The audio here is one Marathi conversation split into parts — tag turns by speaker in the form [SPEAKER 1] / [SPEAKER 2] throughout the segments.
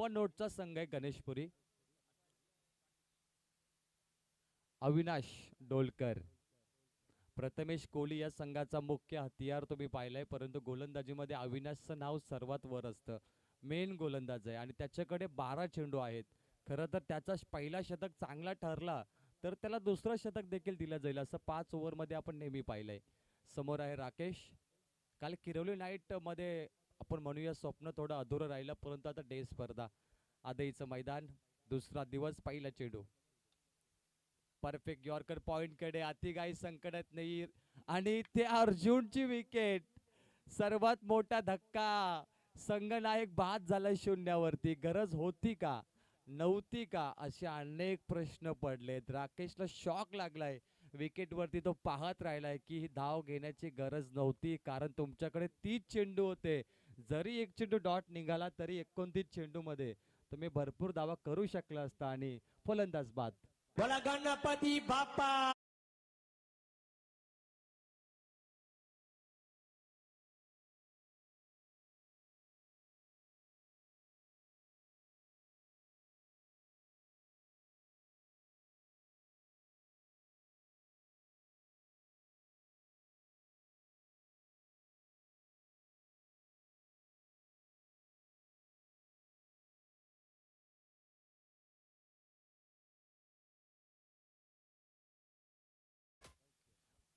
[SPEAKER 1] नोटचा संघ आहे गणेशपुरी. अविनाश डोलकर, प्रथमेश कोहली या संघाचा मुख्य हतियार तुम्ही पाहिलाय, परंतु गोलंदाजीमध्ये अविनाशचं नाव सर्वात वर असतं. मेन गोलंदाज आहे आणि त्याच्याकडे 12 चेंडू आहेत. खरं तर त्याचा पहिला शतक चांगला ठरला तर त्याला दुसरं शतक देखील दिलं जाईल, असं 5 ओव्हरमध्ये आपण नेहमी पाहिलंय. समोर आहे राकेश. काल किरवली नाईट मध्ये आपण म्हणूया स्वप्न थोडं अधुरं राहिलं, परंतु आता डे स्पर्धा, आदईचं मैदान, दुसरा दिवस, पहिला चेंडू, परफेक्ट यॉर्कर पॉइंट कडे, अति काही संकटात नाही आणि ते अर्जुनची विकेट. सर्वात मोठा धक्का, संघनायक बाद झाला शून्यावरती. गरज होती का, नव्हती का, असे अनेक प्रश्न पडलेत. राकेशला शॉक लागलाय विकेटवरती. तो पाहत राहिलाय की ही धाव घेण्याची गरज नव्हती, कारण तुमच्याकडे 30 चेंडू होते. जरी एक चेंडू डॉट निघाला तरी 29 चेंडू मध्ये तुम्ही भरपूर धावा करू शकला असता आणि फलंदाज बाद.
[SPEAKER 2] बोला गणपती बाप्पा.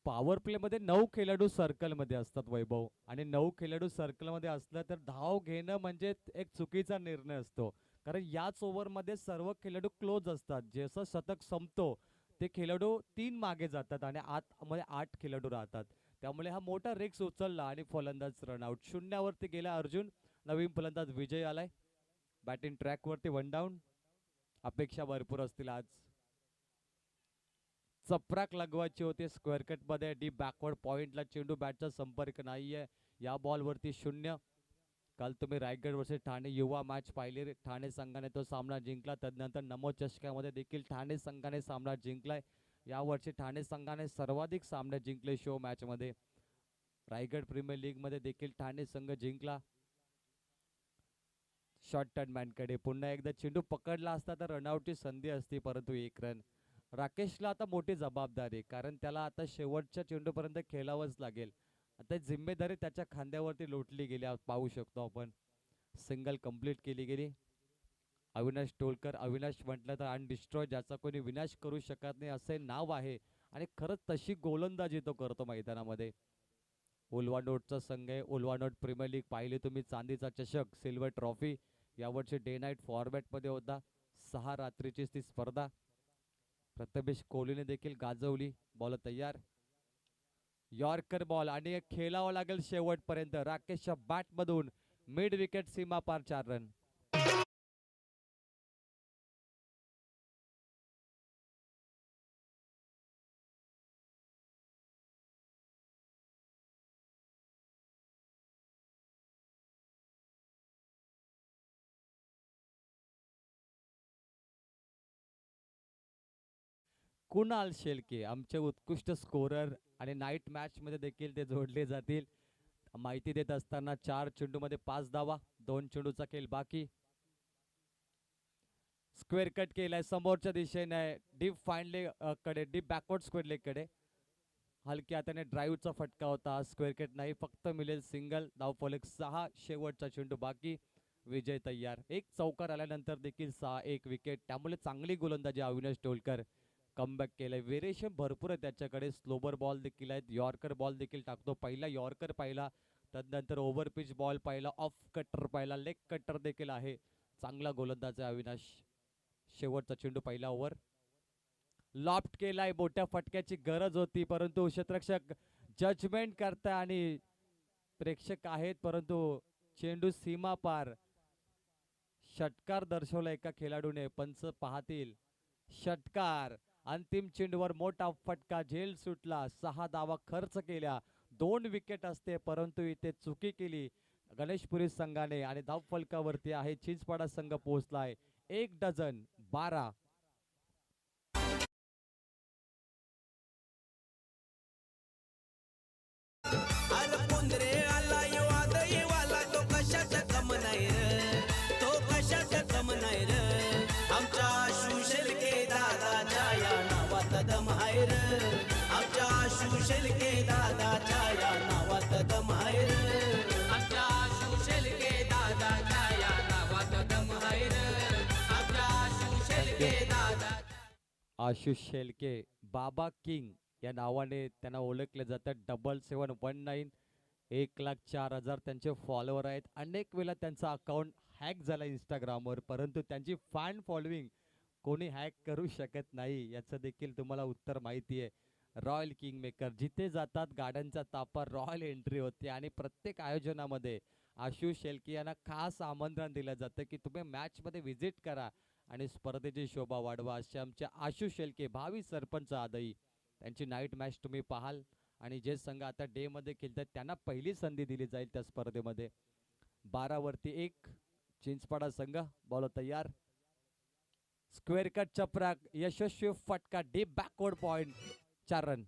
[SPEAKER 1] पॉवर प्ले मध्ये 9 खेळाडू सर्कल मध्ये असतात वैभव, आणि 9 खेळाडू सर्कल मध्ये असलं तर धाव घेणं म्हणजे एक चुकीचा निर्णय असतो. कारण याच ओव्हर मध्ये सर्व खेळाडू क्लोज असतात. जसं शतक संपतो ते खेळाडू 3 मागे जातात आणि आत मध्ये 8 खेळाडू राहतात. त्यामुळे हा मोठा रिस्क उचलला आणि फलंदाज रनआउट. शून्यावरती गेला अर्जुन. नवीन फलंदाज विजय आलाय. बॅटिंग ट्रॅक वरती 1 डाऊन. अपेक्षा भरपूर असतील आज. चपराक लगवायची होती स्क्वेअर कट मध्ये. डीप बॅकवर्ड पॉइंटला चेंडू बॅटचा संपर्क नाहीये. या बॉल वरती 0. काल तुम्ही रायगड वर्सेस ठाणे युवा मॅच पाहिली. ठाणे संघाने तो सामना जिंकला. तदनंतर नमो चषकामध्ये देखील ठाणे संघाने सामना जिंकलाय. यावर्षी ठाणे संघाने सर्वाधिक सामने जिंकले शो मॅच मध्ये. रायगड प्रीमियर लीग मध्ये देखील ठाणे संघ जिंकला. शॉर्ट टर्न मॅन कडे पुन्हा एकदा चेंडू पकडला असता तर रनआउटची संधी असती, परंतु 1 रन. राकेशला आता मोठी जबाबदारी, कारण त्याला आता शेवटच्या चेंडूपर्यंत खेळावंच लागेल. आता जिम्मेदारी त्याच्या खांद्यावरती लोटली गेली पाहू शकतो आपण. सिंगल कंप्लीट केली गेली. अविनाश टोलकर, अविनाश म्हटलं तर अनडिस्ट्रॉय, ज्याचा कोणी विनाश करू शकत नाही असे नाव आहे आणि खरंच तशी गोलंदाजी तो करतो मैदानामध्ये. उल्वानोटचा संघ आहे. उल्वानोट प्रीमियर लीग पाहिली तुम्ही. चांदीचा चषक, सिल्वर ट्रॉफी यावर्षी डे नाईट फॉर्मॅट मध्ये होता. 6 रात्रीची ती स्पर्धा. प्रथमेश कोहलीने देखील गाजवली. बॉल तयार, यॉर्कर बॉल आणि खेळावं लागेल शेवटपर्यंत. राकेशच्या बॅट मधून मिड विकेट सीमा पार, 4 रन. कुणाल शेलके आमचे उत्कृष्ट स्कोरर आणि नाईट मॅच मध्ये देखील ते जोडले जातील. माहिती देत असताना 4 चेंडू मध्ये 5 धावा, 2 चेंडूचा खेळ बाकी. स्क्वेअर कट केलाय समोरच्या दिशेने, डीप फाईन लेग कडे, डीप बॅकवर्ड स्क्वेअर लेग कडे. हलक्या हाताने ड्राईव्हचा फटका होता. स्क्वेअर कट नाही, फक्त मिळेल सिंगल. धाव फलक 6, शेवटचा चेंडू बाकी. विजय तयार. एक चौकार आल्यानंतर देखील 6, 1 विकेट. त्यामुळे चांगली गोलंदाजी अविनाश टोलकर. कमबॅक केलंय. व्हेरिएशन भरपूर आहे त्याच्याकडे. स्लोबर बॉल देखील आहेत, यॉर्कर बॉल देखील टाकतो. पहिला यॉर्कर पाहिला, तदनंतर ओव्हर पिच बॉल पाहिला, ऑफ कटर पाहिला, लेग कटर देखील आहे. चांगला गोलंदाज आहे अविनाश. शेवटचा चेंडू, पहिला ओव्हर. लॉफ्ट केलाय, मोठ्या फटक्याची गरज होती, परंतु क्षेत्ररक्षक जजमेंट करताय आणि प्रेक्षक आहेत, परंतु चेंडू सीमा पार. षटकार दर्शवला एका खेळाडूने, पंच पाहतील. षटकार. अंतिम चेंडूवर मोठा फटका, झेल सुटला. 6 धावा खर्च केल्या, 2 विकेट असते, परंतु इथे चुकी केली गणेशपुरी संघाने आणि धाव फलकावरती आहे चिंचपाडा संघ पोहोचलाय. 1 डझन 12.
[SPEAKER 2] तो कशाचा कम नाही, तो कशाचा कम
[SPEAKER 1] आशुष शेलके, बाबा किंग या नावाने त्यांना ओळखले जातात. 7719 1,04,000 त्यांचे फॉलोअर आहेत. अनेक वेळा त्यांचा अकाउंट हॅक झाला इंस्टाग्रामवर, परंतु त्यांची फॅन फॉलोविंग कोणी हॅक करू शकत नाही याचं देखील तुम्हाला उत्तर माहिती आहे. रॉयल किंग मेकर जिथे जातात गाड्यांचा ताफा रॉयल एंट्री होते आणि प्रत्येक आयोजनामध्ये आशुष शेलके यांना खास आमंत्रण दिलं जातं की तुम्ही मॅचमध्ये व्हिजिट करा आणि स्पर्धेची शोभा वाढवा. असे आमचे आशुष शेलके भावी सरपंच आदई त्यांची नाईट मॅच तुम्ही पाहाल आणि जे संघ आता डे मध्ये खेळतात त्यांना पहिली संधी दिली जाईल त्या स्पर्धेमध्ये. 12 वरती 1 चिंचपाडा संघ. बॉल तयार. स्क्वेअर कट चपराक यशस्वी फटका deep backward point 4 run.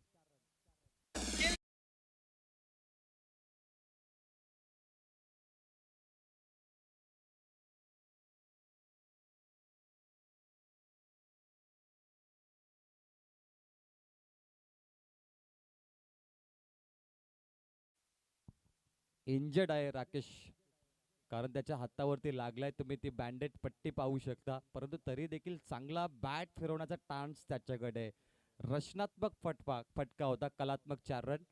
[SPEAKER 1] Injured आहे राकेश, कारण त्याच्या हातावरती लागलाय. तुम्ही ती बँडेड पट्टी पाहू शकता, परंतु तरी देखील चांगला बॅट फिरवण्याचा चान्स त्याच्याकडे आहे. रचनात्मक फटका होता, कलात्मक 4 रन.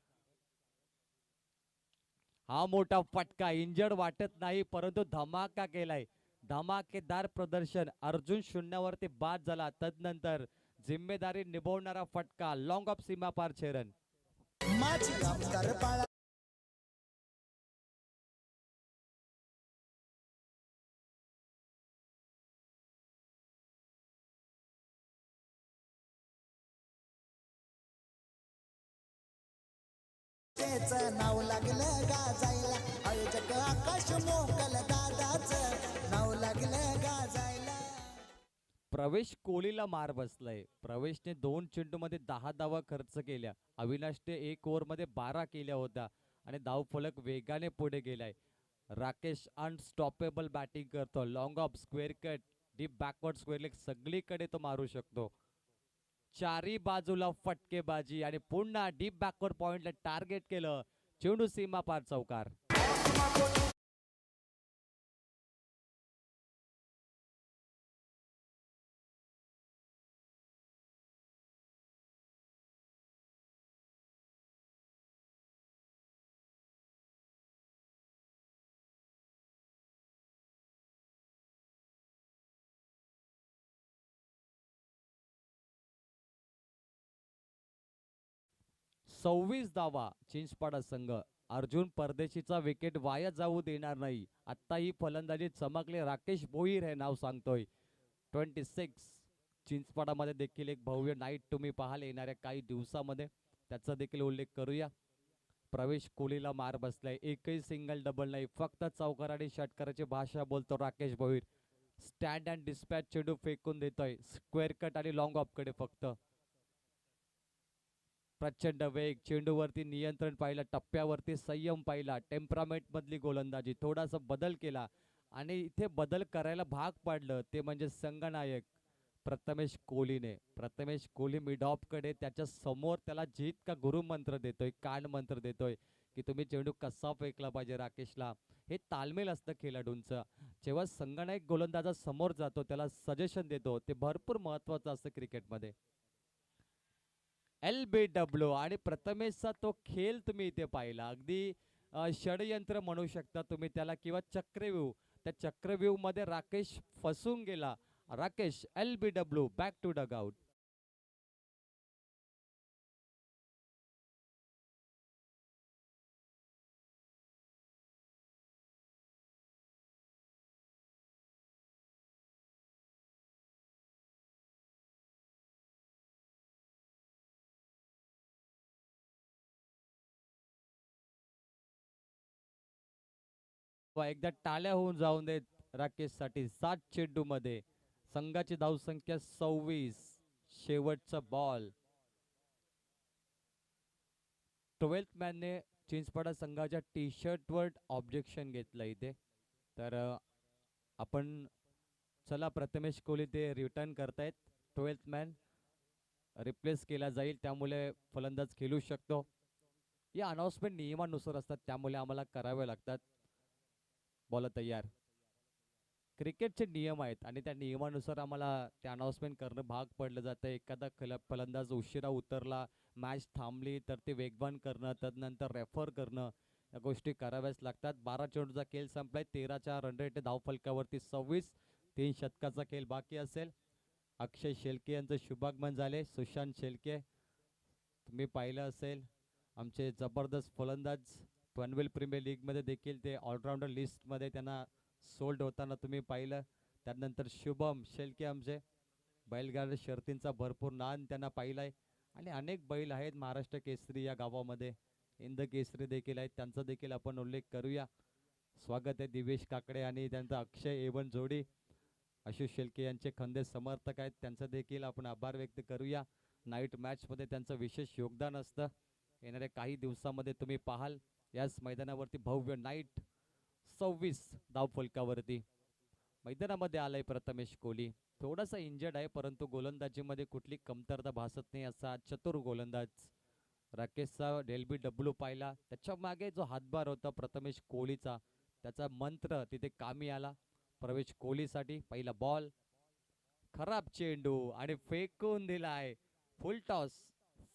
[SPEAKER 1] हा मोठा फटका, इंजर्ड वाटत नाही परंतु धमाका केलाय, धमाकेदार प्रदर्शन. अर्जुन शून्यावरती बाद झाला, तदनंतर जिम्मेदारी निभावणारा फटका, लॉंग ऑफ सीमा पार 6 रन.
[SPEAKER 3] नाव लागलं गाजायला, आयोजक आकाश मोकल दादाचं नाव लागलं गाजायला.
[SPEAKER 1] प्रवेश कोहलीला मार बसलाय. प्रवेशने 2 चेंडूमध्ये 10 धावा खर्च केल्या. अविनाशने 1 ओव्हरमध्ये 12 केल्या होत्या आणि धावफलक वेगाने पुढे गेलाय. राकेश अनस्टॉपेबल बॅटिंग करतो. Long of, square cut, deep backward square leg सगळीकडे तो मारू शकतो. चारी बाजूला फटकेबाजी आणि पुन्हा डीप बॅकवर्ड पॉइंटला टार्गेट केलं. चेंडू सीमा पार चौकार. सव्वीस धावा चिंचपाडा संघ. अर्जुन परदेशीचा विकेट वाया जाऊ देणार नाही. आता ही फलंदाजी चमकले. राकेश भोईर हे नाव सांगतोय. 26. चिंचपाडामध्ये देखील एक भव्य नाईट तुम्ही पाहाल येणाऱ्या काही दिवसामध्ये, त्याचा देखील उल्लेख करूया. प्रवेश कोहलीला मार बसलाय. एकही सिंगल डबल नाही, फक्त चौकार आणि षटकाराची भाषा बोलतो Rakesh Bhoir. Stand and dispatch चेंडू फेकून देतोय. स्क्वेअर कट आणि लॉंग ऑफ कडे फक्त. प्रचंड वेग, चेंडूवरती नियंत्रण पाहिलं, टप्प्यावरती संयम पाहिला, टेम्परामेंट मधली गोलंदाजी, थोडासा बदल केला आणि इथे बदल करायला भाग पाडलं ते म्हणजे संघनायक प्रथमेश कोहलीने. प्रथमेश कोहली मिडऑफ कडे त्याच्या समोर त्याला जीत का गुरु मंत्र देतोय, कान मंत्र देतोय की तुम्ही चेंडू कसा फेकला पाहिजे राकेशला. हे तालमेल असतं खेळाडूंचं. जेव्हा संघनायक गोलंदाजा समोर जातो त्याला सजेशन देतो, ते भरपूर महत्वाचं असतं क्रिकेटमध्ये. LBW आणि प्रथमेशचा तो खेळ तुम्ही इथे पाहिला. अगदी षडयंत्र म्हणू शकता तुम्ही त्याला किंवा चक्रव्यूह. त्या चक्रव्यूह मध्ये राकेश फसून गेला. Rakesh LBW back to dugout. एकदा टाळ्या होऊन जाऊन देत राकेश साठी. 7 चेंडू मध्ये संघाची धावसंख्या 26. शेवटचा बॉल. 12th मॅनने चिंचपाडा संघाच्या टी शर्ट वर ऑब्जेक्शन घेतलं इथे. तर आपण चला, प्रथमेश कोहली ते रिटर्न करतायत. 12th मॅन रिप्लेस केला जाईल, त्यामुळे फलंदाज खेळू शकतो. या अनाउन्समेंट नियमानुसार असतात, त्यामुळे आम्हाला करावे लागतात. बॉल तयार. क्रिकेटचे नियम आहेत आणि त्या नियमानुसार आम्हाला ते अनाउन्समेंट करणं भाग पडलं जातं. एखादा फलंदाज उशिरा उतरला, मॅच थांबली तर ते वेगवान करणं, तदनंतर रेफर करणं, या गोष्टी कराव्याच लागतात. 12 चेंडूचा खेळ संपलाय. 13च्या रन रेट धावफलकावरती 26. 3 षटकाचा खेळ बाकी असेल. अक्षय शेलके यांचं शुभागमन झाले. सुशांत शेलके तुम्ही पाहिलं असेल आमचे जबरदस्त फलंदाज. पनवेल प्रीमियर लीगमध्ये देखील ते ऑलराऊंडर लिस्टमध्ये त्यांना सोल्ड होताना तुम्ही पाहिलं. त्यानंतर शुभम शेलके आमचे बैलगाडी शर्तींचा भरपूर नाद त्यांना पाहिलाय आणि अनेक बैल आहेत महाराष्ट्र केसरी या गावामध्ये. इंद केसरी देखील आहेत, त्यांचा देखील आपण उल्लेख करूया. स्वागत आहे दिवेश काकडे आणि त्यांचा अक्षय एवन जोडी. आशिष शेलके यांचे खंदे समर्थक आहेत, त्यांचं देखील आपण आभार व्यक्त करूया. नाईट मॅचमध्ये त्यांचं विशेष योगदान असतं. येणाऱ्या काही दिवसामध्ये तुम्ही पाहाल याच मैदानावरती भव्य नाईट 26 धावफलकावरती मैदानामध्ये आलाय प्रथमेश कोहली. थोडासा इंजर्ड आहे परंतु गोलंदाजीमध्ये कुठली कमतरता भासत नाही असा चतुर गोलंदाज. राकेशचा LBW पाहिला, त्याच्या मागे जो हातभार होता प्रथमेश कोहलीचा, त्याचा मंत्र तिथे कामी आला. प्रवेश कोहलीसाठी पहिला बॉल, खराब चेंडू आणि फेकून दिलाय. फुल toss,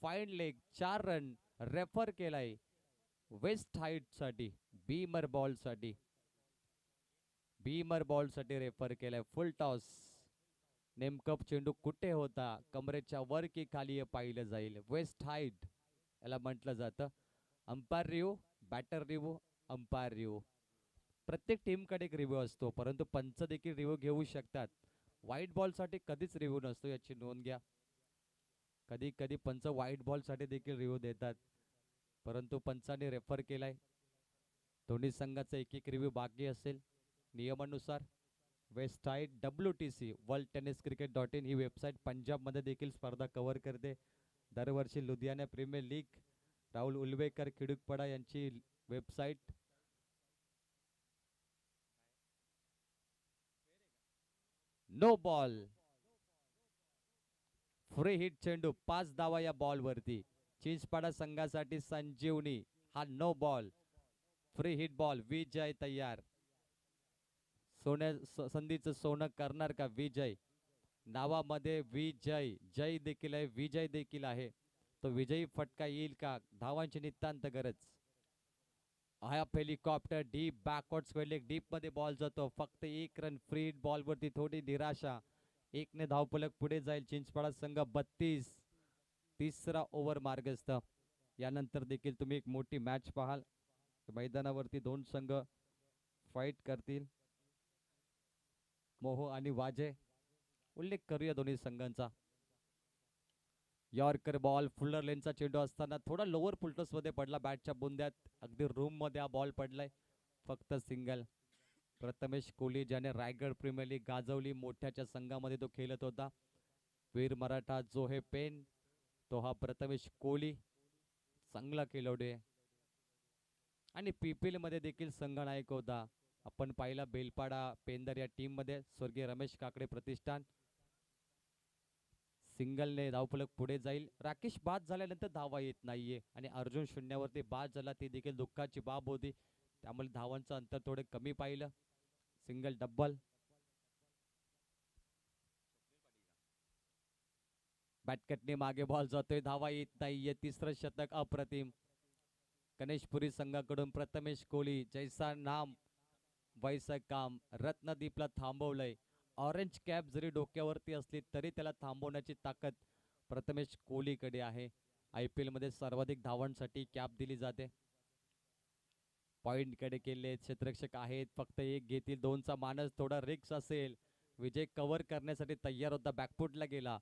[SPEAKER 1] fine leg, 4 run refer केलाय वेस्ट हाईट साठी. बीमर बॉल साठी रेफर केलाय. फुल टॉस. नेमकं चेंडू कुठे होता, कमरेच्या वर की खाली हे पाहिलं जाईल. वेस्ट हाईट याला म्हटलं जातं. Umpire review, batter review, umpire review. प्रत्येक टीमकडे एक रिव्ह्यू असतो परंतु पंच देखील रिव्ह्यू घेऊ शकतात. व्हाईट बॉल साठी कधीच रिव्ह्यू नसतो, याची नोंद घ्या. कधी कधी पंच व्हाईट बॉल साठी देखील रिव्ह्यू देतात परंतु पंचाने रेफर केलाय. दोन्ही संघाचा एक एक रिव्ह्यू बाकी असेल नियमानुसार. Website WTC world tennis cricket ही वेबसाईट पंजाबमध्ये देखील स्पर्धा कव्हर करते. दरवर्षी लुधियाना प्रीमियर लीग, राहुल उल्वेकर खिडूकपडा यांची website. No ball, free hit चेंडू, 5 धावा या बॉल वरती. चिंचपाडा संघासाठी संजीवनी, हा no ball. Free hit ball. Vijay तयार. संधीचं सोनं करणार का विजय? नावामध्ये विजय, जय देखील आहे, विजय देखील आहे. तो विजयी फटका येईल का? धावांची नितांत गरज. Helicopter deep backward square deep मध्ये बॉल जातो. फक्त 1 रन. फ्री हिट बॉल वरती थोडी निराशा. 1 ने धावफलक पुढे जाईल चिंचपाडा संघ. 32. तिसरा ओव्हर मार्गस्थ. यानंतर देखील तुम्ही एक मोठी मॅच पाहाल. मैदानावरती दोन संघ फाईट करतील. मोहो आणि वाजे. उल्लेख करूया दोन्ही संघांचा. यॉर्कर बॉल, फुलर लेनचा चेंडू असताना थोडा लोअर फुलटॉस मध्ये पडला बॅटच्या बुंद्यात. अगदी रूम मध्ये हा बॉल पडलाय. फक्त सिंगल. प्रथमेश कोहली ज्याने रायगड प्रीमियर लीग गाजवली, मोठ्याच्या संघामध्ये तो खेळत होता. वीर मराठा जो हे पेन, तो हा प्रथमेश कोहली. चांगला खेळाडू आहे आणि PPL मध्ये देखील संघनायक होता. आपण पाहिला बेलपाडा पेंदर या टीम मध्ये. स्वर्गीय रमेश काकडे प्रतिष्ठान. सिंगलने धावफलक पुढे जाईल. राकेश बाद झाल्यानंतर धावा येत नाहीये आणि अर्जुन शून्यावरती बाद झाला, ती देखील दुःखाची बाब होती. त्यामुळे धावांचं अंतर थोडे कमी पाहिलं. Single double. बॅटकटने मागे बॉल जातोय, धावा येत नाहीये. तिसरं शतक अप्रतिम. गणेशपुरी संघाकडून प्रथमेश कोहली, जैसा नाम वैसा काम. रत्नदीपला थांबवलंय. ऑरेंज कॅप जरी डोक्यावरती असली तरी त्याला थांबवण्याची ताकद प्रथमेश कोहलीकडे आहे. IPL मध्ये सर्वाधिक धावांसाठी कॅप दिली जाते. पॉइंट कडे केले क्षेत्ररक्षक आहेत, फक्त एक घेतील. 2चा मानस, थोडा रिक्स असेल. विजय कव्हर करण्यासाठी तयार होता, बॅकफुटला गेला.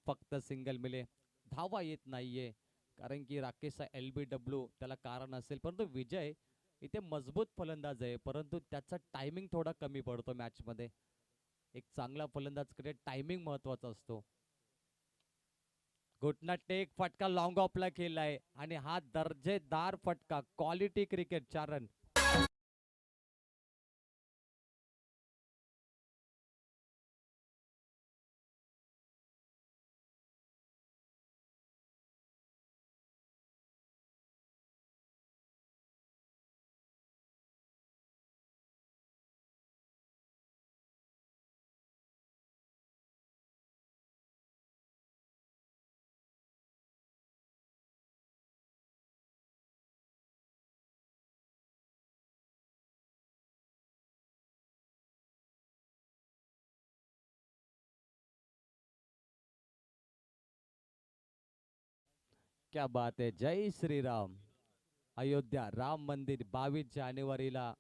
[SPEAKER 1] फक्त सिंगल मिले. धावा येत नाहीये कारण की राकेशचा LBW त्याला कारण असेल परंतु विजय इथे मजबूत फलंदाज आहे परंतु त्याचा टायमिंग थोडा कमी पडतो मॅच मध्ये. एक चांगला फलंदाजकडे टायमिंग महत्वाचा असतो. घुटना टेक फटका लॉंग ऑफला खेळलाय आणि हा दर्जेदार फटका. Quality cricket. 4 रन. क्या बात आहे. जय श्रीराम. अयोध्या राम मंदिर 22 जानेवारीला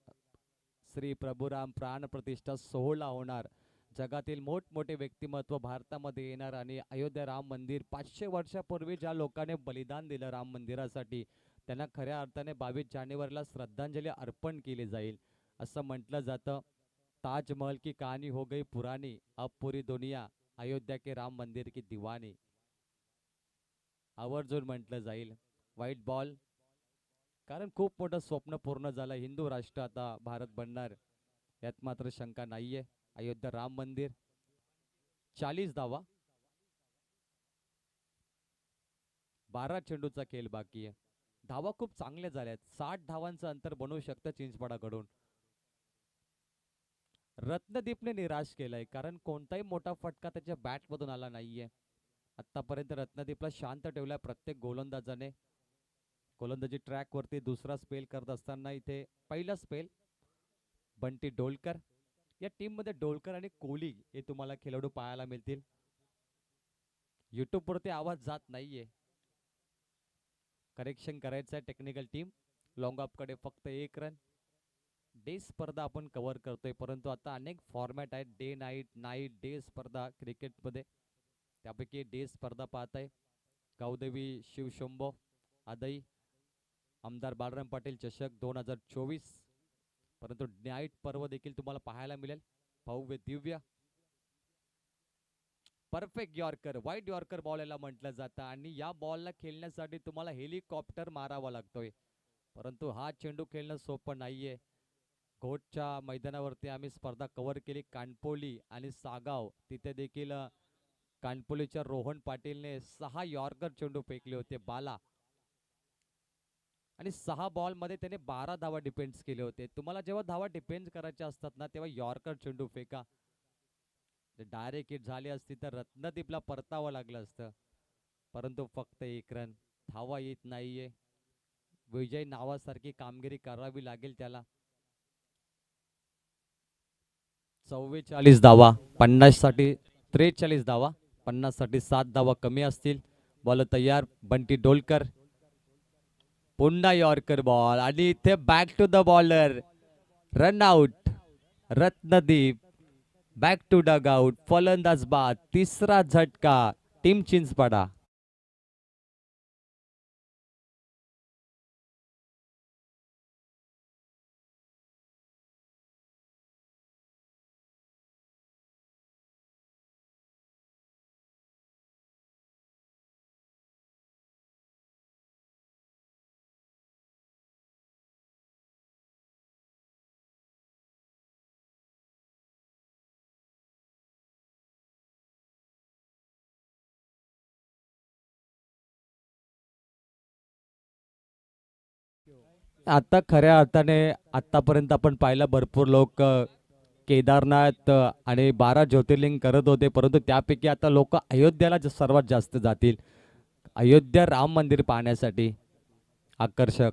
[SPEAKER 1] श्री प्रभुराम प्राण प्रतिष्ठा सोहळा होणार. जगातील मोठमोठे व्यक्तिमत्व भारतामध्ये येणार आणि अयोध्या राम मंदिर 500 वर्षापूर्वी ज्या लोकांनी बलिदान दिलं राम मंदिरासाठी त्यांना खऱ्या अर्थाने 22 जानेवारीला श्रद्धांजली अर्पण केली जाईल असं म्हटलं जातं. ताजमहल की कहानी हो गई पुरानी, अब पूरी दुनिया अयोध्या के राम मंदिर की दीवानी आवर्जून म्हटलं जाईल. व्हाईट बॉल, कारण खूप मोठं स्वप्न पूर्ण झालं. हिंदू राष्ट्र आता भारत बनणार यात मात्र शंका नाहीये. अयोध्या राम मंदिर 40 धावा, 12 चेंडूचा खेळ बाकी आहे. धावा खूप चांगल्या झाल्यात. 60 धावांचं अंतर बनवू शकतं चिंचपाडाकडून. रत्नदीपने निराश केलंय कारण कोणताही मोठा फटका त्याच्या बॅट मधून आला नाहीये. आतापर्यंत रत्नदीपला शांत ठेवलाय प्रत्येक गोलंदाजाने. गोलंदाजी ट्रॅक वरती दुसरा स्पेल करत असताना इथे पहिला स्पेल बंटी डोलकर. या टीम मध्ये डोलकर आणि कोहली हे तुम्हाला खेळाडू पाहायला मिळतील. युट्यूब वरती आवाज जात नाहीये, करेक्शन करायचं आहे टेक्निकल टीम. लॉंग ऑफ कडे फक्त 1 रन. डे स्पर्धा आपण कव्हर करतोय परंतु आता अनेक फॉर्मॅट आहेत. डे नाईट, नाईट डे स्पर्धा क्रिकेटमध्ये. त्यापैकी डे स्पर्धा पाहत आहे गावदेवी शिवशंभो आदई आमदार बाळराम पाटील चषक 2024. परंतु नाईट पर्व देखील तुम्हाला पाहायला मिळेल. भव्य Divya perfect yorker, white yorker ball याला म्हटलं जातं आणि या बॉलला खेळण्यासाठी तुम्हाला हेलिकॉप्टर मारावा लागतोय. परंतु हा चेंडू खेळणं सोपं नाहीये. घोटच्या मैदानावरती आम्ही स्पर्धा कव्हर केली. कानपोली आणि सागाव तिथे देखील कानपोलीच्या रोहन पाटीलने 6 यॉर्कर चेंडू फेकले होते बाला आणि 6 बॉल मध्ये त्याने 12 धावा डिफेन्स केले होते. तुम्हाला जेव्हा धावा डिफेन्स करायच्या असतात ना तेव्हा यॉर्कर चेंडू फेका. डायरेक्ट हिट झाली असती तर रत्नदीपला परतावं लागलं असतं. परंतु फक्त 1 रन. धावा येत नाहीये. विजय नावासारखी कामगिरी करावी लागेल त्याला. 44 धावा, 50 साठी 43 धावा, 50 साठी 7 धावा कमी असतील. बॉल तयार. बंटी डोलकर, पुन्हा यॉर्कर बॉल आणि इथे back to the bowler. Run out. Ratnadeep back to dugout. फलंदाज बाद. तिसरा झटका टीम चिंचपाडा. आता खऱ्या अर्थाने आतापर्यंत आपण पाहिलं भरपूर लोक केदारनाथ आणि 12 ज्योतिर्लिंग करत होते परंतु त्यापैकी आता लोक अयोध्याला सर्वात जास्त जातील. अयोध्या राम मंदिर पाहण्यासाठी आकर्षक.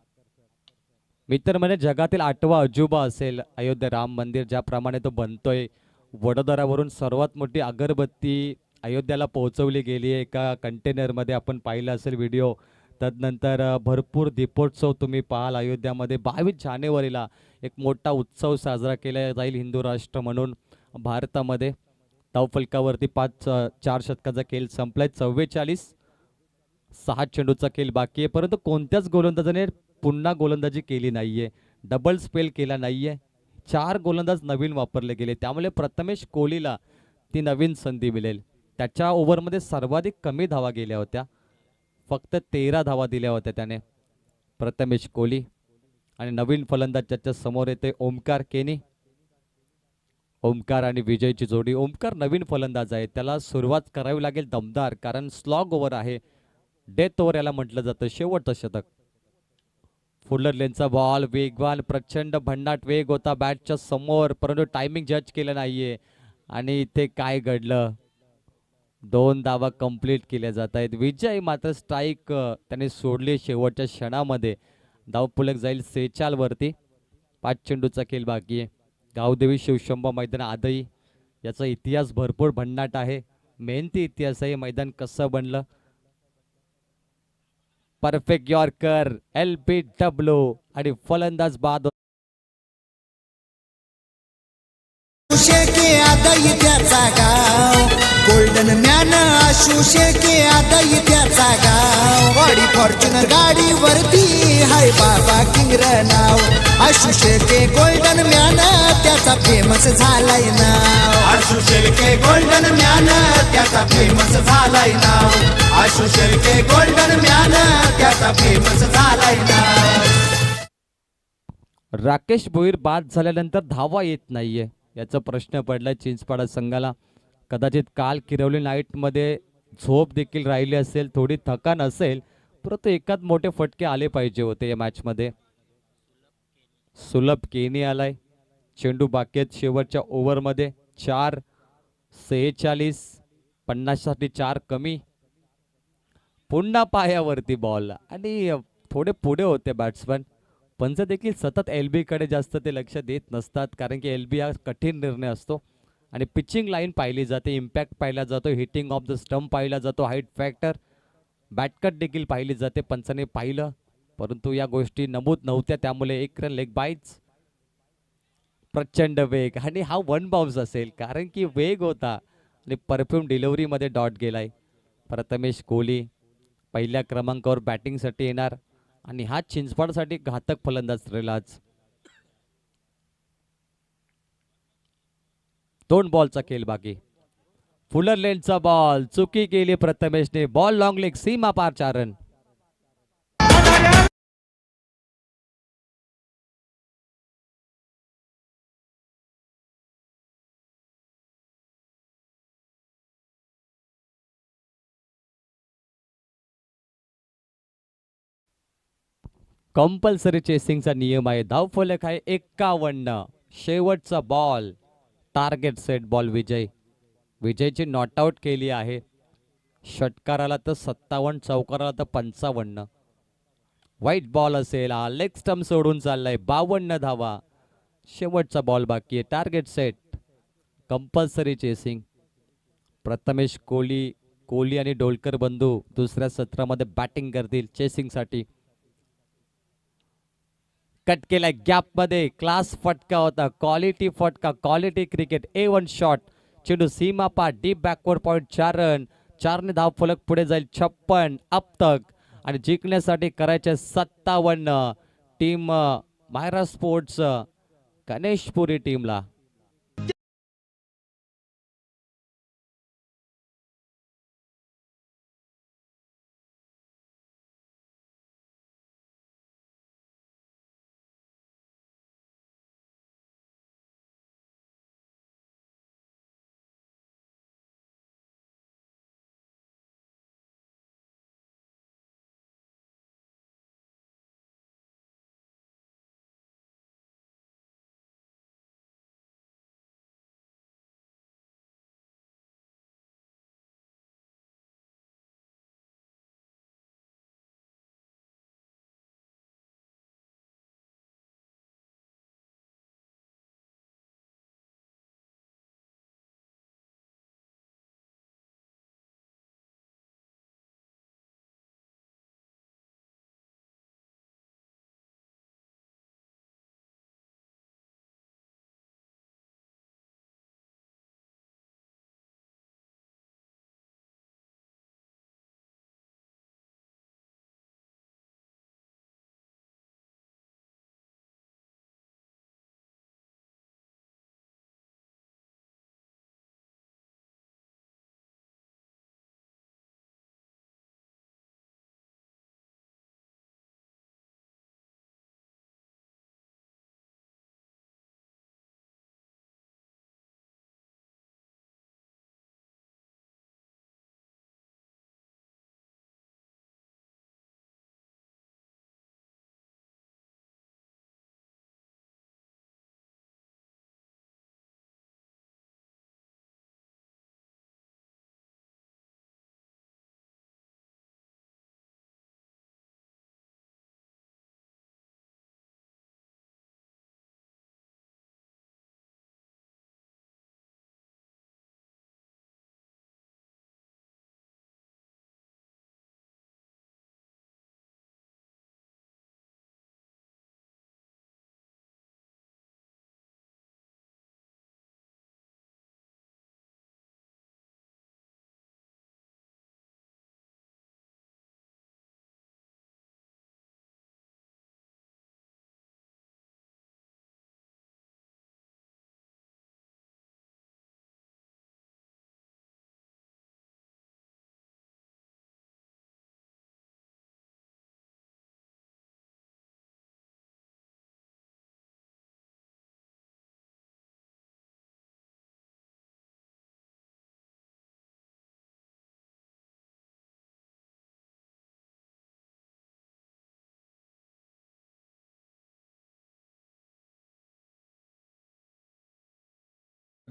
[SPEAKER 1] मी तर म्हणे जगातील 8वा अजुबा असेल अयोध्या राम मंदिर. ज्याप्रमाणे तो बनतोय. वडोदरावरून सर्वात मोठी अगरबत्ती अयोध्याला पोहोचवली गेली आहे एका कंटेनरमध्ये. आपण पाहिलं असेल व्हिडिओ. तदनंतर भरपूर दीपोत्सव तुम्ही पाहाल अयोध्यामध्ये. 22 जानेवारीला एक मोठा उत्सव साजरा केला जाईल हिंदू राष्ट्र म्हणून भारतामध्ये. धावफलकावरती 4 षटकाचा खेळ संपलाय. 44, 6 चेंडूचा खेळ बाकी आहे परंतु कोणत्याच गोलंदाजाने पुन्हा गोलंदाजी केली नाहीये. डबल स्पेल केला नाहीये. 4 गोलंदाज नवीन वापरले गेले त्यामुळे प्रथमेश कोहलीला ती नवीन संधी मिळेल. त्याच्या ओव्हरमध्ये सर्वाधिक कमी धावा गेल्या होत्या. फक्त 13 धावा दिल्या होत्या त्याने प्रथमेश कोहली. आणि नवीन फलंदाज ज्याच्या समोर येते ओमकार केनी. ओमकार आणि विजयची जोडी. ओमकार नवीन फलंदाज आहे. त्याला सुरुवात करावी लागेल दमदार कारण स्लॉग ओव्हर आहे. डेथ ओव्हर याला म्हटलं जातं. शेवटचं शतक. फुलर लेनचा बॉल वेगवान. प्रचंड भन्नाट वेग होता बॅटच्या समोर परंतु टायमिंग जज केलं नाहीये. आणि इथे काय घडलं. 2 धावा कंप्लीट केल्या जात आहेत. विजय मात्र स्ट्राईक त्याने सोडली शेवटच्या क्षणामध्ये. धावफलक जाईल 46 वरती. 5 चेंडूचा खेळ बाकी आहे. गावदेवी शिवशंभो मैदान आदई. याचा इतिहास भरपूर भन्नाट आहे. मेहनती इतिहास आहे. मैदान कसं बनलं. परफेक्ट यॉर्कर LBW आणि फलंदाज बाद
[SPEAKER 3] शेके आदई त्याचा गाव गोल्डन मॅन आशु शेके आदई त्याचा गाव गाडी फॉर्च्युनर गाडीवरती हाय बाबा किंग्र नाव आशु शेके गोल्डन मॅन त्याचा फेमस झालाय नाव आशु शेके गोल्डन मॅन त्याचा फेमस झालाय नाव आशु शेके गोल्डन मॅन त्याचा फेमस झालाय नाव.
[SPEAKER 1] राकेश भोईर बाद झाल्यानंतर धावा येत नाहीये याचा प्रश्न पडलाय चिंचपाडा संघाला. कदाचित काल किरवली नाईटमध्ये झोप देखील राहिली असेल, थोडी थकान असेल, परंतु एकात मोठे फटके आले पाहिजे होते या मॅचमध्ये. सुलभ केनी आलाय, चेंडू बाकी आहेत शेवटच्या ओव्हरमध्ये. 4:46, 50 साठी 4 कमी. पुन्हा पायावरती बॉल आणि थोडे पुढे होते बॅट्समन. पंच देखील सतत LB कडे जास्त ते लक्ष देत नसतात, कारण की LB हा कठीण निर्णय असतो आणि पिचिंग लाईन पाहिली जाते, इम्पॅक्ट पाहिला जातो, हिटिंग ऑफ द स्टंप पाहिला जातो, हाईट फॅक्टर, बॅटकट देखील पाहिली जाते. पंचाने पाहिलं, परंतु या गोष्टी नमूद नव्हत्या, त्यामुळे 1 रन लेग बाईट्स. प्रचंड वेग आणि हा 1 बाउन्स असेल, कारण की वेग होता आणि परफ्यूम डिलिव्हरीमध्ये डॉट गेलाय. प्रथमेश कोहली पहिल्या क्रमांकावर बॅटिंगसाठी येणार आणि हा चिंचपाडसाठी घातक फलंदाज ठरेल आज. 2 बॉलचा खेळ बाकी. फुलर लेनचा बॉल चुकी केली प्रथमेशने. बॉल लॉंग लेग, सीमा पार, 4 रन. कंपल्सरी चेसिंगचा नियम आहे. धावफलक आहे 51. शेवटचा बॉल, टार्गेट सेट बॉल. विजयची नॉट आउट केली आहे. षटकाराला तर 57, चौकाराला तर 55. व्हाईट बॉल असेल, हा लेग स्टंप सोडून चाललाय. 52 धावा. शेवटचा बॉल बाकी आहे. Target set, compulsory chasing. Prathamesh Kohli आणि डोलकर बंधू दुसऱ्या सत्रामध्ये बॅटिंग करतील चेसिंगसाठी. कट केलाय गॅप मध्ये, क्लास फटका होता, क्वालिटी फटका, क्वालिटी क्रिकेट. A1 शॉट, चेंडू सीमा पार, डीप बॅकवर्ड पॉइंट. 4 रन. 4 ने धाव फलक पुढे जाईल 56 अब तक आणि जिंकण्यासाठी करायचे 57. टीम मायरा स्पोर्ट्स गणेशपुरी टीमला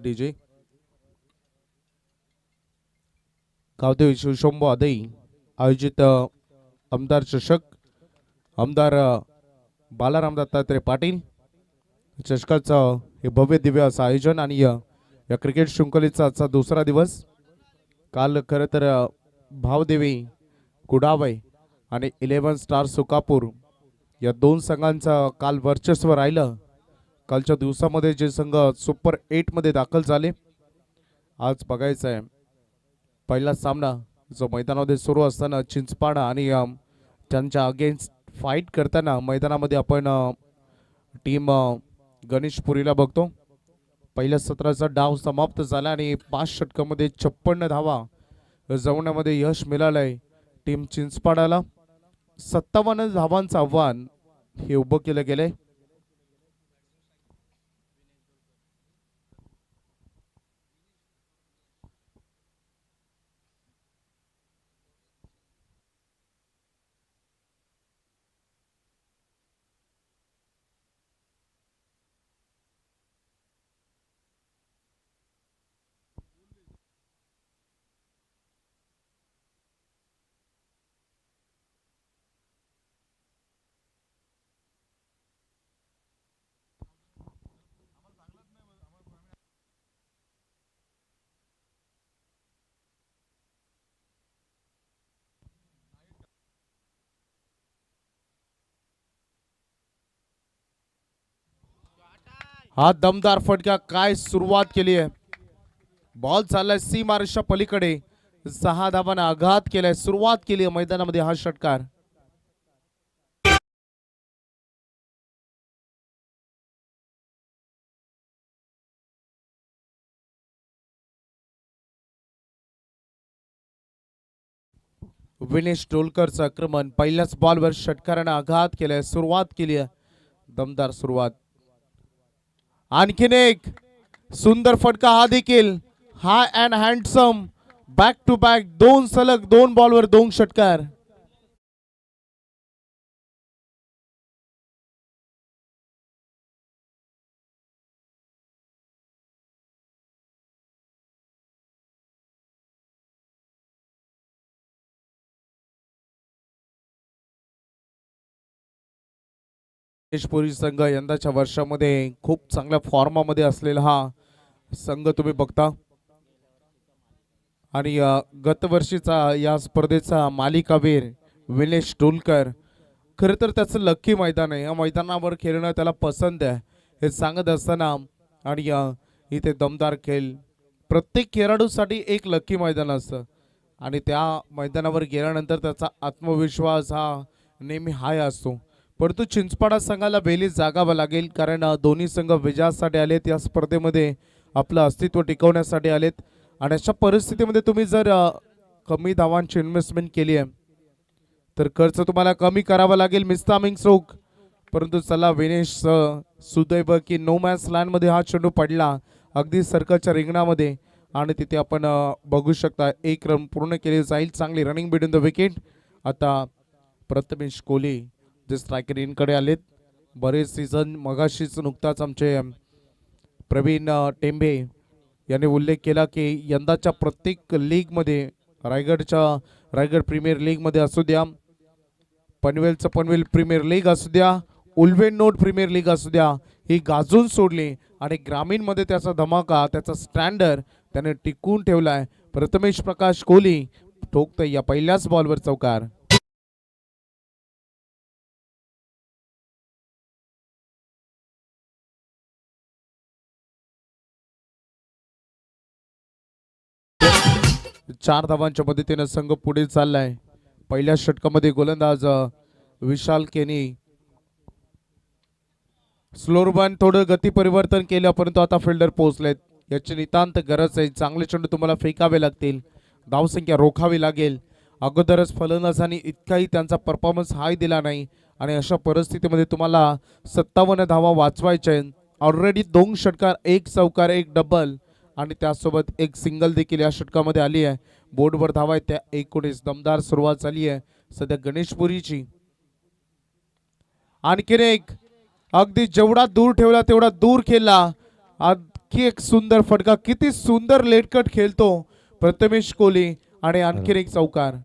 [SPEAKER 4] डीजे कावदेव शिवशंभू आदई आयोजित आमदार चषक आमदार बालाराम दत्तात्रय पाटील चषकाचं हे भव्य दिव्य असं आयोजन आणि या क्रिकेट शृंखलेचा आजचा दुसरा दिवस. काल खरं तर भावदेवी कुडावय आणि 11 स्टार सुकापूर या दोन संघांचं काल वर्चस्व राहिलं. कालच्या दिवसामध्ये जे संघ सुपर 8 मध्ये दाखल झाले, आज बघायचं आहे पहिला सामना जो मैदानामध्ये सुरू असताना चिंचपाडा आणि त्यांच्या अगेन्स्ट फाईट करताना मैदानामध्ये आपण टीम गणेशपुरीला बघतो. पहिल्या सत्राचा डाव समाप्त झाला आणि 5 षटकामध्ये 56 धावा जमवण्यामध्ये यश मिळालंय टीम चिंचपाडाला. 57 धावांचं आव्हान हे उभं केलं गेलंय. हा दमदार फटका काय सुरुवात केली आहे. बॉल चाललाय सीमारेषा पलीकडे 6 धावांना आघात केलाय. सुरुवात केली आहे मैदानामध्ये हा षटकार. विनेश टोलकरचं आक्रमण पहिल्याच बॉलवर षटकाराने आघात केलाय. सुरुवात केली आहे दमदार सुरुवात. आणखीन एक सुंदर फटका हा देखील. High and handsome back to back 2 सलग 2 बॉलवर 2 षटकार. पुरी संघ यंदाच्या वर्षामध्ये खूप चांगल्या फॉर्मामध्ये असलेला हा संघ तुम्ही बघता आणि गत वर्षीचा या स्पर्धेचा मालिकावीर विनेश टोलकर. खरं तर त्याचं लक्की मैदान आहे. या मैदानावर खेळणं त्याला पसंत आहे हे सांगत असताना आणि इथे दमदार खेळ प्रत्येक खेळाडूसाठी एक लक्की मैदान असतं आणि त्या मैदानावर गेल्यानंतर त्याचा आत्मविश्वास हा नेहमी हाय असतो. परंतु चिंचपाडा संघाला वेळी जागावं लागेल कारण दोन्ही संघ विजयासाठी आलेत. या स्पर्धेमध्ये आपलं अस्तित्व टिकवण्यासाठी आलेत आणि अशा परिस्थितीमध्ये तुम्ही जर कमी धावांची इन्व्हेस्टमेंट केली आहे तर खर्च तुम्हाला कमी करावा लागेल मिस्तामिंग स्ट्रोक. परंतु चला विनेश सुदैव की नो मॅच लँडमध्ये हा चेंडू पडला अगदी सर्कलच्या रिंगणामध्ये आणि तिथे आपण बघू शकता 1 रन पूर्ण केली जाईल. चांगली रनिंग बिटवीन द विकेट. आता प्रथमेश कोहली जे स्ट्रायकर इनकडे आलेत. बरेच सीझन मगाशीच नुकताच आमचे प्रवीण टेंबे यांनी उल्लेख केला की यंदाच्या प्रत्येक लीगमध्ये रायगड प्रीमियर लीगमध्ये असू द्या, पनवेलचं पनवेल प्रीमियर लीग असू द्या, उल्वेनोड प्रीमियर लीग असू द्या, ही गाजून सोडली आणि ग्रामीणमध्ये त्याचा धमाका त्याचा स्टँडर्ड त्याने टिकून ठेवलाय. प्रथमेश प्रकाश कोहली ठोकतोय या पहिल्याच बॉलवर चौकार. चार धावांच्या मदतीने संघ पुढे चाललाय. पहिल्या षटकामध्ये गोलंदाज विशाल केनी स्लोअर बन थोडं गती परिवर्तन केलं परंतु आता फिल्डर पोहोचलेत. याची नितांत गरज आहे. चांगले चेंडू तुम्हाला फेकावे लागतील, धावसंख्या रोखावी लागेल. अगोदरच फलंदाजांनी इतकाही त्यांचा परफॉर्मन्स हाय दिला नाही आणि अशा परिस्थितीमध्ये तुम्हाला 57 धावा वाचवायच्या आहेत. ऑलरेडी 2 षटकार 1 चौकार 1 डबल आणि त्यासोबत 1 सिंगल देखील या षटकामध्ये आली आहे. बोर्डवर धावा आहेत त्या 19. दमदार सुरुवात झाली आहे सध्या गणेशपुरीची. आणखीन एक अगदी जेवढा दूर ठेवला तेवढा दूर खेळला. आणखी एक सुंदर फटका, किती सुंदर लेटकट खेळतो प्रथमेश कोहली आणि आणखी एक चौकार.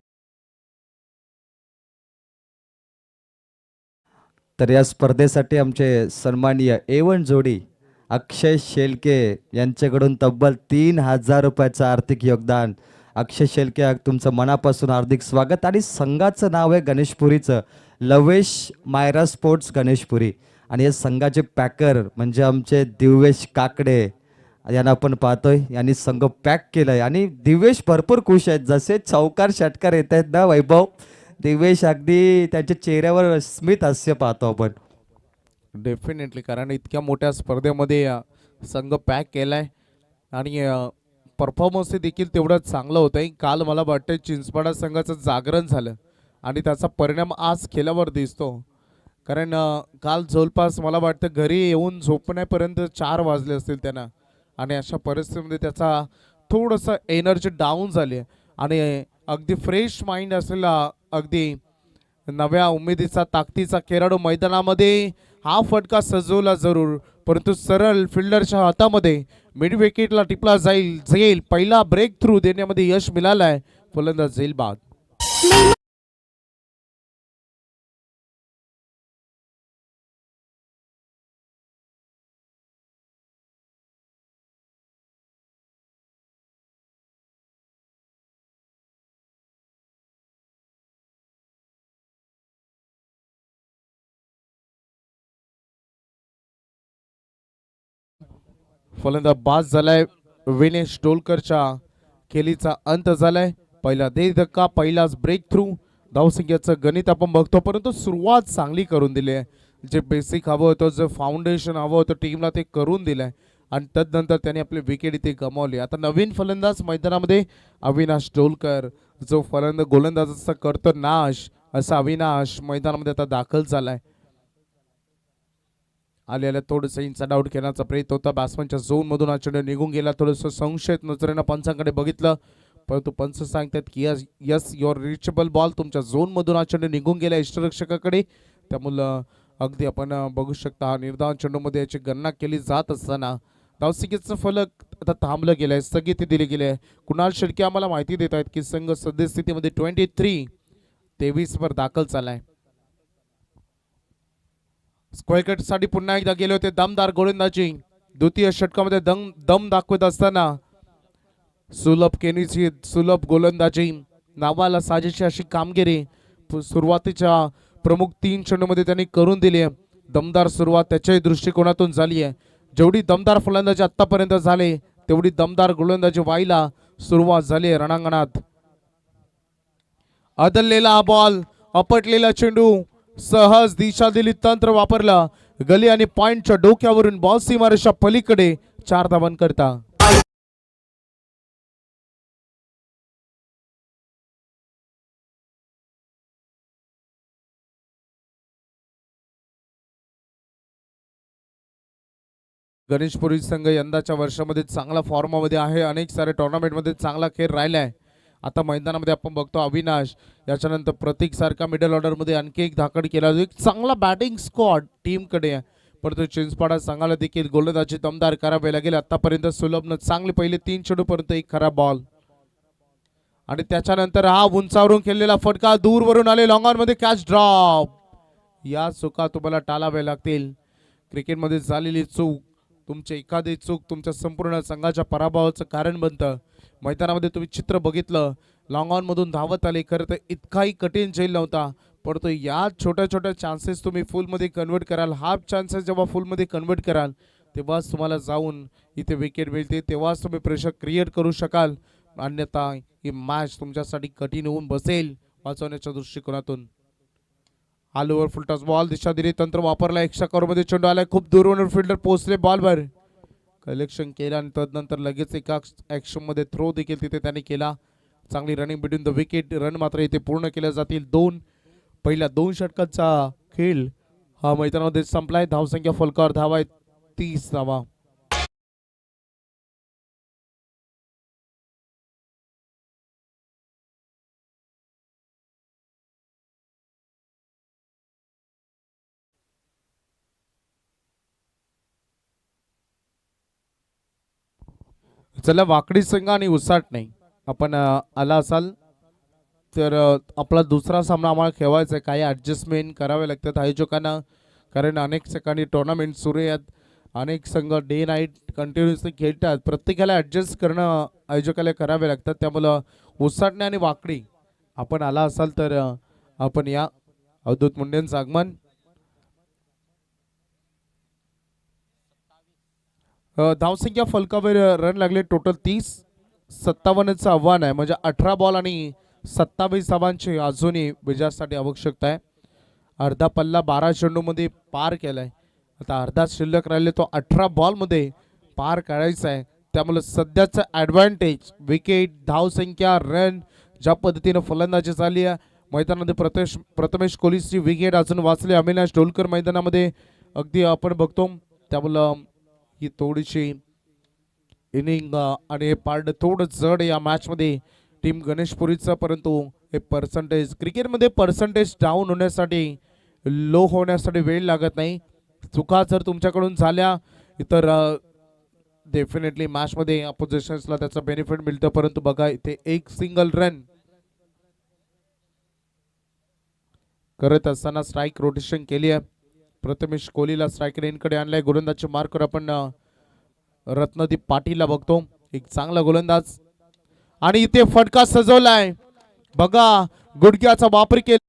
[SPEAKER 5] तर या स्पर्धेसाठी आमचे सन्माननीय A1 जोडी अक्षय शेलके यांच्याकडून तब्बल 3,000 रुपयाचं आर्थिक योगदान. अक्षय शेलके तुमचं मनापासून हार्दिक स्वागत. आणि संघाचं नाव आहे गणेशपुरीचं, लवेश मायरा स्पोर्ट्स गणेशपुरी. आणि या संघाचे पॅकर म्हणजे आमचे दिवेश काकडे यांना आपण पाहतोय, यांनी संघ पॅक केलाय आणि दिवेश भरपूर खुश आहेत. जसे चौकार षटकार येत आहेत ना वैभव, दिवेश अगदी त्यांच्या चेहऱ्यावर स्मित हास्य पाहतो आपण.
[SPEAKER 4] डेफिनेटली, कारण इतक्या मोठ्या स्पर्धेमध्ये संघ पॅक केलाय आणि परफॉर्मन्स देखील तेवढं चांगलं होतं. काल मला वाटतं चिंचपाडा संघाचं जागरण झालं आणि त्याचा परिणाम आज खेळावर दिसतो. कारण काल जवळपास मला वाटतं घरी येऊन झोपण्यापर्यंत 4 वाजले असतील त्यांना, आणि अशा परिस्थितीमध्ये त्याचा थोडंसं एनर्जी डाऊन झाली आणि अगदी फ्रेश माइंड असलेला, अगदी नव्या उमेदीचा, ताकदीचा खेळाडू मैदानामध्ये हा फटका सजवला जरूर, परंतु सरळ फिल्डरच्या हातामध्ये मिड विकेटला टिपला जाईल. पहिला ब्रेक थ्रू देण्यामध्ये यश मिळालंय फलंदाज झेल बाद. फलंदाज बाद झालाय. विनेश डोलकरच्या खेळीचा अंत झालाय. पहिला धक्का, पहिलाच ब्रेक थ्रू. धावसंख्येचं गणित आपण बघतो, परंतु सुरुवात चांगली करून दिली आहे. जे बेसिक हवं होतं, जे फाउंडेशन हवं होतं टीमला, ते करून दिलंय आणि तदनंतर त्याने आपली विकेट इथे गमावली. आता नवीन फलंदाज मैदानामध्ये अविनाश डोलकर, जो गोलंदाजाचा करतो नाश, असा अविनाश मैदानामध्ये आता दाखल झालाय. आलेल्या थोडंसं इन्साइड आउट घेण्याचा प्रयत्न होता. बॅट्समनच्या झोनमधून हा चेंडू निघून गेला. थोडंसं संशयित नजरेनं पंचांकडे बघितलं, परंतु पंच सांगतात की यस युअर रिचेबल बॉल. तुमच्या झोनमधून हा चेंडू निघून गेला इष्टरक्षकाकडे. त्यामुळं अगदी आपण बघू शकता हा निर्धाव चेंडूमध्ये याची गणना केली जात असताना धावसंख्येचं फलक आता थांबलं गेलंय, स्थगिती दिली गेली आहे. कुणाल शेळके आम्हाला माहिती देत आहेत की संघ सद्यस्थितीमध्ये 23 वर दाखल झालाय. स्क्वेअर कट साठी पुन्हा एकदा गेले होते दमदार गोलंदाजी. द्वितीय षटकामध्ये दम दाखवत असताना सुलभ गोलंदाजी, नावाला साजेशी अशी कामगिरी सुरुवातीच्या प्रमुख 3 चेंडूमध्ये त्यांनी करून दिली आहे. दमदार सुरुवात त्याच्याही दृष्टिकोनातून झाली आहे. जेवढी दमदार फलंदाजी आतापर्यंत झाले, तेवढी दमदार गोलंदाजी व्हायला सुरुवात झाली आहे रणांगणात. अदललेला हा बॉल, आपटलेला चेंडू, सहज दिशा दिली, तंत्र वापरलं, गली आणि पॉइंटच्या डोक्यावरून बॉल सीमारेषा पलीकडे 4 धावांकरता. गणेशपुरी संघ यंदाच्या वर्षामध्ये चांगला फॉर्ममध्ये आहे. अनेक सारे टुर्नामेंटमध्ये चांगला खेळ राहिलाय. आता मैदानामध्ये आपण बघतो अविनाश, याच्यानंतर प्रतीक सारखा मिडल ऑर्डरमध्ये आणखी एक धाकड केला. एक चांगला बॅटिंग स्क्वॉड टीमकडे आहे, परंतु चिंचपाडा संघाला देखील गोलंदाजी दमदार करावे लागेल. आतापर्यंत सुलभनं चांगले पहिले 3 चेंडू परंतु एक खराब बॉल, आणि त्याच्यानंतर हा उंचावरून खेळलेला फटका, दूरवरून आले, लॉंग ऑन मध्ये कॅच ड्रॉप. या चुका तुम्हाला टाळाव्या लागतील. क्रिकेटमध्ये झालेली चूक, तुमची एखादी चूक तुमच्या संपूर्ण संघाच्या पराभवाचं कारण बनतं. मैदानामध्ये तुम्ही चित्र बघितलं, लॉंग ऑन मधून धावत आले, खरं तर इतकाही कठीण झेल नव्हता, परंतु या छोट्या छोट्या चान्सेस तुम्ही फुलमध्ये कन्वर्ट कराल. हाफ चान्सेस जेव्हा फुलमध्ये कन्वर्ट कराल, तेव्हाच तुम्हाला जाऊन इथे विकेट मिळते, तेव्हाच तुम्ही प्रेशर क्रिएट करू शकाल. अन्यथा ही मॅच तुमच्यासाठी कठीण होऊन बसेल वाचवण्याच्या दृष्टिकोनातून. ऑल ओव्हर फुलटॉस बॉल, दिशा दिली, तंत्र वापरला, 100 मध्ये चेंडू आलाय, खूप दूरवरून फिल्डर पोहोचले, बॉलवर कलेक्शन केलं आणि तदनंतर लगेच एका ऍक्शन मध्ये थ्रो देखील तिथे त्याने केला. चांगली running between the wicket, run मात्र इथे पूर्ण केल्या जातील. पहिल्या 2 षटकांचा खेळ हा मैदानामध्ये संपलाय. धावसंख्या फलकावर धावा 30 धावा. चला वाकडी संघ आणि उसाटणे आपण आला असाल तर आपला दुसरा सामना आम्हाला खेळवायचा आहे. काही ॲडजस्टमेंट करावे लागतात आयोजकांना, कारण अनेक ठिकाणी टुर्नामेंट सुरू आहेत. अनेक संघ डे नाईट कंटिन्युअसली खेळतात. प्रत्येकाला ॲडजस्ट करणं आयोजकाला करावे लागतात. त्यामुळं उसाटणे आणि वाकडी आपण आला असाल तर आपण या. अवधूत मुंडेंचं आगमन. धावसंख्या फलकावर रन लागले टोटल 30-57चं आव्हान आहे. म्हणजे 18 बॉल आणि 27 धावांची अजूनही विजयासाठी आवश्यकता आहे. अर्धा पल्ला 12 चेंडूमध्ये पार केलाय. आता अर्धा शिल्लक राहिले, तो 18 बॉलमध्ये पार काढायचा आहे. त्यामुळे सध्याचं ॲडव्हान्टेज विकेट, धावसंख्या, रन ज्या पद्धतीनं फलंदाजी झाली आहे मैदानामध्ये प्रथमेश कोहलीची विकेट अजून वाचली. अविनाश ढोलकर मैदानामध्ये अगदी आपण बघतो. त्यामुळं ही थोडीशी इनिंग आणि हे पार्ट थोडं जड या मॅचमध्ये टीम गणेशपुरीचं. परंतु हे पर्सेंटेज क्रिकेटमध्ये पर्सेंटेज डाऊन होण्यासाठी, लो होण्यासाठी वेळ लागत नाही. चुका जर तुमच्याकडून झाल्या तर डेफिनेटली मॅचमध्ये अपोजिशन्सला त्याचा बेनिफिट मिळतं. परंतु बघा इथे एक सिंगल रन करत असताना स्ट्राईक रोटेशन केली आहे. प्रथमेश कोहलीला स्ट्राईक रेनकडे आणलाय. गोलंदाजच्या मार्कवर आपण रत्नदीप पाटीलला बघतो, एक चांगला गोलंदाज. आणि इथे फटका सजवलाय बघा, गुडघ्याचा वापर केला.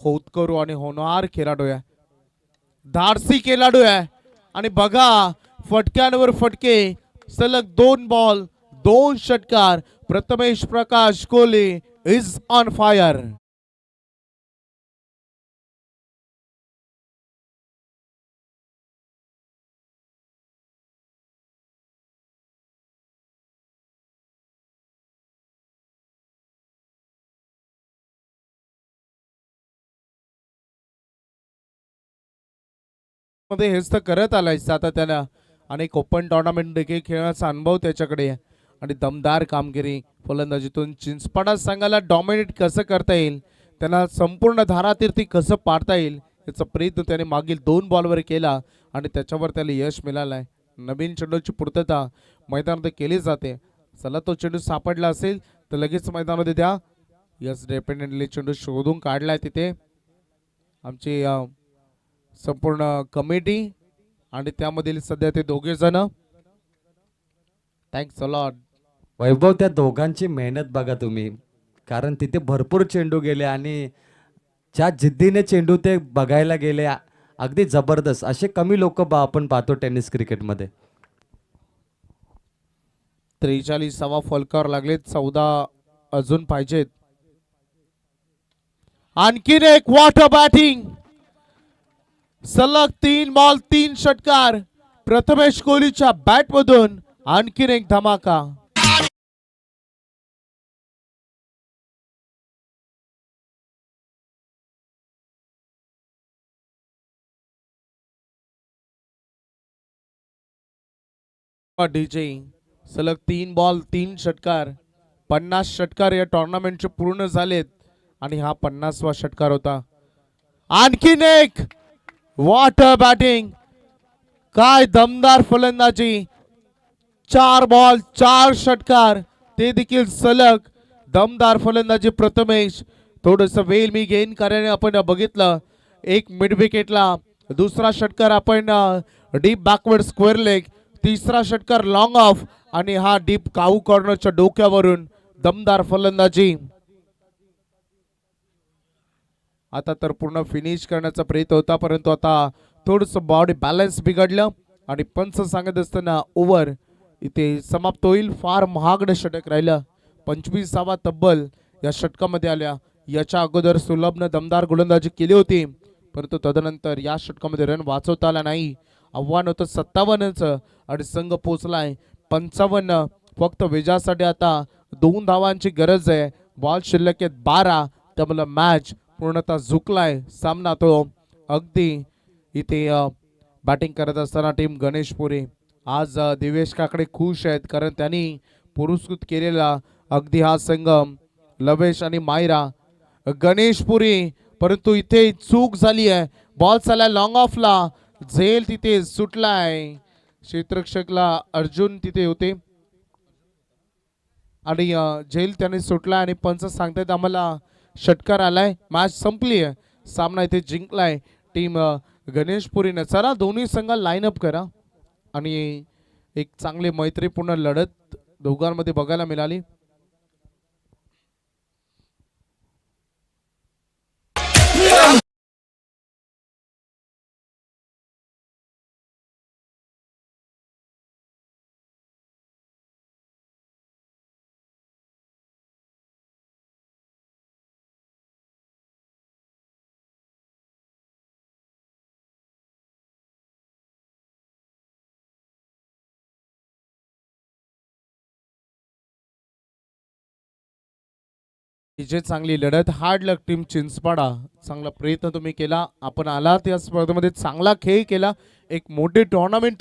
[SPEAKER 4] होतकरू आणि होणार खेळाडू आहे, धाडसी खेळाडू आहे. आणि बघा फटक्यांवर फटके, सलग 2 बॉल 2 षटकार. प्रथमेश प्रकाश कोहली इज ऑन फायर. मध्ये हेच तर करत आलाय. आता त्याला अनेक ओपन टुर्नामेंट देखील खेळण्याचा अनुभव त्याच्याकडे आहे आणि दमदार कामगिरी फलंदाजीतून. चिंचपाडा संघाला डॉमिनेट कसं करता येईल, त्यांना संपूर्ण धारातीर्थी कसं पाडता येईल याचा प्रयत्न त्याने मागील 2 बॉलवर केला आणि त्याच्यावर त्याला यश मिळालंय. नवीन चेंडूची पूर्तता मैदानामध्ये केली जाते. चला तो चेंडू सापडला असेल तर लगेच मैदानामध्ये द्या. यस, डेफिनेटली चेंडू शोधून काढलाय तिथे आमची संपूर्ण कमिटी आणि त्यामधील सध्या ते दोघे जण. Thanks a lot.
[SPEAKER 5] वैभव, त्या दोघांची मेहनत बघा तुम्ही, कारण तिथे भरपूर चेंडू गेले आणि ज्या जिद्दीने चेंडू ते बघायला गेले, अगदी जबरदस्त. असे कमी लोक आपण पाहतो टेनिस क्रिकेटमध्ये.
[SPEAKER 4] 43वा फलकावर लागले, 14 अजून पाहिजेत. आणखीन एक वॉटर बॅटिंग, सलग 3 बॉल 3 षटकार. प्रथमेश कोहलीच्या बॅट मधून आणखीन एक धमाका. डीजे सलग 3 बॉल 3 षटकार. 50 षटकार या टुर्नामेंटचे पूर्ण झालेत आणि हा 50वा षटकार होता. आणखीन एक वॉटर बॅटिंग, काय दमदार फलंदाजी. 4 बॉल 4 षटकार, ते देखील सलग. दमदार फलंदाजी प्रथमेश. थोडस वेल मी गेन करायला आपण बघितलं. एक मिड विकेटला, दुसरा षटकार आपण डीप बॅकवर्ड स्क्वेअर लेग, तिसरा षटकार लॉंग ऑफ आणि हा डीप काऊ कॉर्नरच्या डोक्यावरून दमदार फलंदाजी. आता तर पूर्ण फिनिश करण्याचा प्रयत्न होता, परंतु आता थोडस बॉडी बॅलन्स बिघडलं आणि पंच सांगत असताना ओव्हर इथे समाप्त होईल. फार महागडं षटक राहिलं. 25वा तब्बल या षटकामध्ये आल्या. याच्या अगोदर सुलभनं दमदार गोलंदाजी केली होती, परंतु तदनंतर या षटकामध्ये रन वाचवता आला नाही. आव्हान होतं 57चं आणि संघ पोहोचलाय 55. फक्त विजयासाठी आता 2 धावांची गरज आहे. बॉल शिल्लक आहेत 12. त्यामुळे मॅच पूर्णतः झुकलाय. सामना तो अगदी इथे बॅटिंग करत असताना टीम गणेशपुरी आज दिवेश काकडे खुश आहेत, कारण त्यांनी पुरस्कृत केलेला अगदी हा संगम लवेश आणि मायरा गणेशपुरी. परंतु इथे चूक झाली आहे. बॉल चालला लॉंग ऑफला, झेल तिथे सुटलाय. क्षेत्ररक्षकला अर्जुन तिथे होते आणि झेल त्याने सुटला आणि पंच सांगतायत आम्हाला षटकार आलाय. मॅच संपली आहे. सामना इथे जिंकलाय टीम गणेशपुरीने. चला दोन्ही संघ लाईन अप करा आणि एक चांगली मैत्रीपूर्ण लढत दोघांमध्ये बघायला मिळाली. विजय चांगली लढत. हार्ड लक टीम चिंचपाडा. चांगला प्रयत्न तुम्ही केला. आपण आलात या स्पर्धेमध्ये, चांगला खेळ केला. एक मोठे टुर्नामेंट